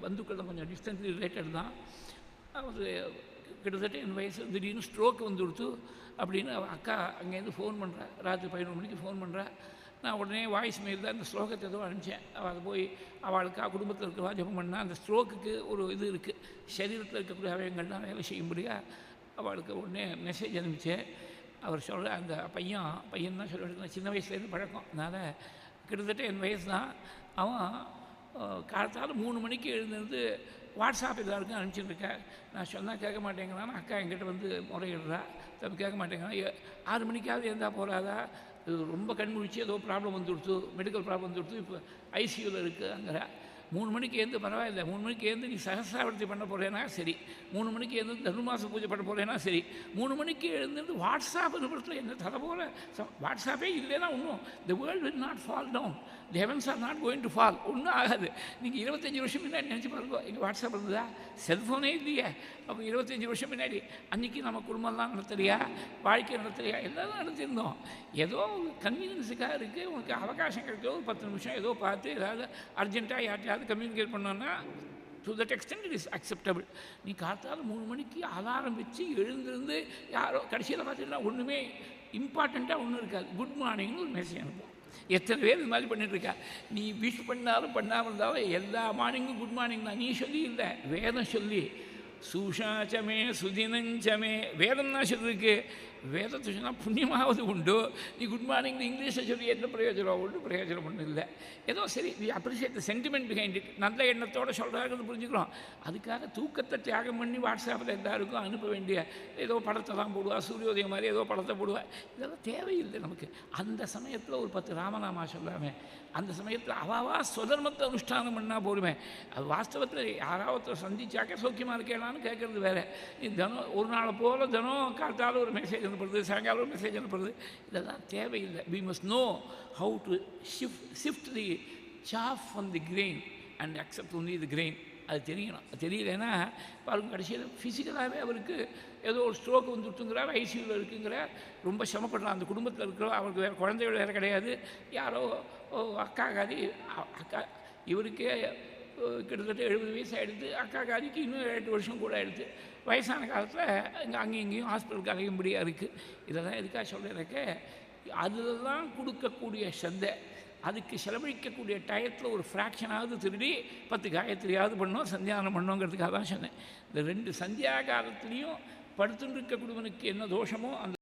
பந்துக்கள் கொஞ்சம் டிஸ்டன்ஸ்லி ரிலேட்டட் தான். அவர் கிட்டத்தட்ட என் வயசு திடீர்னு ஸ்ட்ரோக் வந்து கொடுத்து அப்படின்னு அக்கா அங்கேருந்து ஃபோன் பண்ணுறா. ராத்திரி 11 மணிக்கு ஃபோன் பண்ணுறா. நான் உடனே வாய்ஸ் மெயில் தான் இந்த ஸ்லோகத்தை ஏதோ அனுப்பிச்சேன். அவள் அதை போய் அவளுக்கா குடும்பத்தில் இருக்கிறவா ஜெபம் பண்ணால் அந்த ஸ்ட்ரோக்குக்கு ஒரு இது இருக்குது, சரீரத்தில் இருக்கக்கூடிய அவயங்கள்லாம் வேலை செய்யும்படியா அவளுக்கு உடனே மெசேஜ் அனுப்பிச்சேன். அவர் சொல்கிற அந்த பையன் தான் சொல்லிட்டு சின்ன வயசுலேருந்து பழக்கம். அதனால் கிட்டத்தட்ட என் வயசு தான். அவன் காலத்தால் 3 மணிக்கு எழுந்திருந்து வாட்ஸ்அப் எல்லாருக்கும் அனுப்பிச்சிருக்கேன். நான் சொன்னால் கேட்க மாட்டேங்கிறான்னு அக்கா என்கிட்ட வந்து முறையிடுறா. தம்பி கேட்க மாட்டேங்கிறான். 6 மணிக்காவது இருந்தால் போகாதா, இது ரொம்ப கண்முழிச்சு ஏதோ ப்ராப்ளம் வந்து கொடுத்து, மெடிக்கல் ப்ராப்ளம் வந்து கொடுத்து, இப்போ ஐசியூவில் இருக்குது அங்கே. 3 மணிக்கு எழுந்து பரவாயில்லை, 3 மணிக்கு எழுந்து நீ சகசிராவர்த்தி பண்ண போகிறேன்னா சரி, 3 மணிக்கு எழுந்து தனுர்மாச பூஜை பண்ண போகிறேன்னா சரி, 3 மணிக்கு எழுந்து வாட்ஸ்அப் அனுப்புறதுல என்ன தலை போல வாட்ஸ்அப்பே இல்லைன்னா ஒன்றும் the world will not fall down, the heavens are not going to fall. ஒன்றும் ஆகாது. நீங்கள் 25 வருஷம் முன்னாடி நினச்சி பாருங்க, எங்கள் வாட்ஸ்அப் இருந்ததா? செல்ஃபோனே இல்லையே. அப்போ 25 வருஷம் முன்னாடி அன்றைக்கி நம்ம குடும்பம்லாம் நடத்துறியா, வாழ்க்கை நடத்துறியா, எல்லாம் நடத்திருந்தோம். ஏதோ கன்வீனியன்ஸுக்காக இருக்குது, உங்களுக்கு அவகாசம் கிடைச்சோ 10 நிமிஷம் ஏதோ பார்த்து ஏதாவது அர்ஜென்ட்டாக யார்ட்டையாவது கம்யூனிகேட் பண்ணோன்னா to that extend it is acceptable. நீ காத்தாலும் 3 மணிக்கு அலாரம் வச்சு எழுந்திருந்து யாரோ கடைசியில் பார்த்தீங்கன்னா ஒன்றுமே இம்பார்ட்டண்ட்டாக ஒன்றும் இருக்காது. குட் மார்னிங்னு ஒரு மெசேஜ் அனுப்புவோம். எத்தனை பேர் இது மாதிரி பண்ணிட்டுருக்கா? நீ விஷ் பண்ணாலும் பண்ணாமல் இருந்தாலும் எல்லா மார்னிங்கும் குட் மார்னிங் தான். நீ சொல்லி இல்லை, வேதம் சொல்லி சூஷாச்சமே சுதினஞ்சமே வேதம் தான் சொல்லியிருக்கு. வேதத்தை சொன்னால் புண்ணியமாவது உண்டு. நீ குட் மார்னிங் இங்கிலீஷில் சொல்லி என்ன பிரயோஜனம்? ஒன்றும் பிரயோஜனம் ஒன்றும் இல்லை. ஏதோ சரி, we appreciate the sentiment behind it. நல்ல எண்ணத்தோடு சொல்கிறாங்கிறது புரிஞ்சுக்கிறோம். அதுக்காக தூக்கத்தை தியாகம் பண்ணி வாட்ஸ்அப்பில் எல்லாருக்கும் அனுப்ப வேண்டிய ஏதோ படத்தை தான் போடுவா, சூரியோதயம் மாதிரி ஏதோ படத்தை போடுவா. இதெல்லாம் தேவையில்லை நமக்கு. அந்த சமயத்தில் ஒரு 10 ராமநாமா சொல்லாமே, அந்த சமயத்தில் அவாவா சுதர்மத்தை அனுஷ்டானம் பண்ணால் போடுமே. அது வாஸ்தவத்தில் யாராவது சந்திச்சாக்க சௌக்கியமாக இருக்கேனான்னு கேட்குறது வேறு. தினம் ஒரு நாளை போல் தினம் காத்தாலும் ஒரு மெசேஜ் அனுப்புறது, சாயங்காலம் ஒரு மெசேஜ் அனுப்புறது, இதெல்லாம் தேவையில்லை. We must know how to shift the chaff from the grain and accept only the grain. அது தெரியணும். அது தெரியலைன்னா பாருங்க, கடைசியில் ஃபிசிக்கலாகவே அவருக்கு ஏதோ ஒரு ஸ்ட்ரோக் வந்துட்டுங்கிறார், ஐசியூவில் இருக்குங்கிறார், ரொம்ப சிரமப்படுறான். அந்த குடும்பத்தில் இருக்கிறோம், அவருக்கு வேறு குழந்தைகள் வேறு கிடையாது. யாரோ அக்கா காரி, அக்கா இவருக்கே கிட்டத்தட்ட 70 வயசு ஆகிடுது, அக்கா காரிக்கு இன்னும் 8 வருஷம் கூட ஆகிடுது. வயசான காலத்தில் இங்கே அங்கேயும் இங்கேயும் ஹாஸ்பிட்டலுக்கு அலையும்படியாக இருக்குது. இதெல்லாம் எதுக்காக சொல்கிறதுக்கு, அதில் தான் கொடுக்கக்கூடிய சந்தை, அதுக்கு செலவழிக்கக்கூடிய டயத்தில் ஒரு ஃப்ராக்ஷனாவது திருடி 10 காயத்ரியாவது பண்ணோம், சந்தியானம் பண்ணோங்கிறதுக்காக தான் சொன்னேன். இந்த 2 சந்தியா காலத்துலேயும் படுத்துட்டு இருக்கக்கூடியவனுக்கு என்ன தோஷமோ அந்த